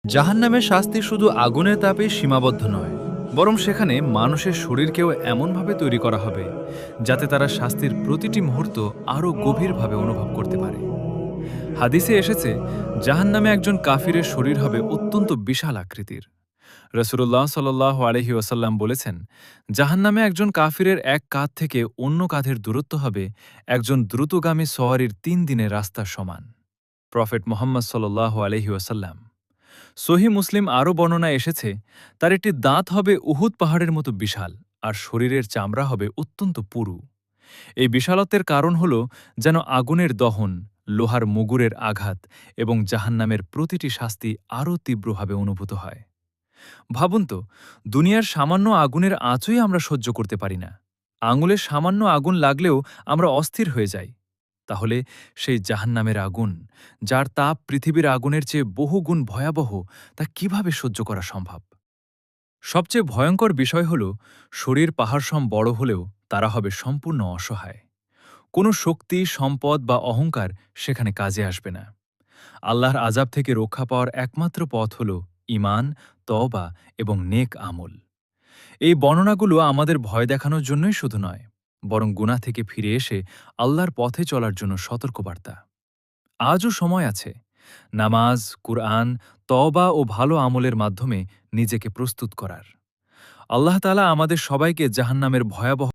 জাহান্নামের শাস্তি শুধু আগুনের তাপে সীমাবদ্ধ নয়, বরং সেখানে মানুষের শরীরকেও এমনভাবে তৈরি করা হবে যাতে তারা শাস্তির প্রতিটি মুহূর্ত আরও গভীরভাবে অনুভব করতে পারে। হাদিসে এসেছে, জাহান্নামে একজন কাফিরের শরীর হবে অত্যন্ত বিশাল আকৃতির। রাসূলুল্লাহ সাল্লাল্লাহু আলাইহি ওয়াসাল্লাম বলেছেন, জাহান্নামে একজন কাফিরের এক কাঁধ থেকে অন্য কাঁধের দূরত্ব হবে একজন দ্রুতগামী সওয়ারির ৩ দিনের রাস্তার সমান। প্রফেট মুহাম্মদ সাল্লাল্লাহু আলাইহি ওয়াসাল্লাম। সহিহ মুসলিম আরও বর্ণনায় এসেছে, তার একটি দাঁত হবে উহুদ পাহাড়ের মতো বিশাল, আর শরীরের চামড়া হবে অত্যন্ত পুরু। এই বিশালত্বের কারণ হল যেন আগুনের দহন, লোহার মুগুরের আঘাত এবং জাহান্নামের প্রতিটি শাস্তি আরও তীব্রভাবে অনুভূত হয়। ভাবুন তো, দুনিয়ার সামান্য আগুনের আঁচই আমরা সহ্য করতে পারি না। আঙুলে সামান্য আগুন লাগলেও আমরা অস্থির হয়ে যাই। তাহলে সেই জাহান্নামের আগুন, যার তাপ পৃথিবীর আগুনের চেয়ে বহুগুণ ভয়াবহ, তা কিভাবে সহ্য করা সম্ভব? সবচেয়ে ভয়ঙ্কর বিষয় হল, শরীর পাহাড়সম বড় হলেও তারা হবে সম্পূর্ণ অসহায়। কোনো শক্তি, সম্পদ বা অহংকার সেখানে কাজে আসবে না। আল্লাহর আযাব থেকে রক্ষা পাওয়ার একমাত্র পথ হল ঈমান, তওবা এবং নেক আমল। এই বর্ণনাগুলো আমাদের ভয় দেখানোর জন্যই শুধু নয়, বরং গুনাহ থেকে ফিরে এসে আল্লাহর পথে চলার জন্য সতর্কবার্তা। আজও সময় আছে। নামাজ, কুরআন, তওবা ও ভালো আমলের মাধ্যমে নিজেকে প্রস্তুত করার। আল্লাহ তাআলা আমাদের সবাইকে জাহান্নামের ভয়াবহ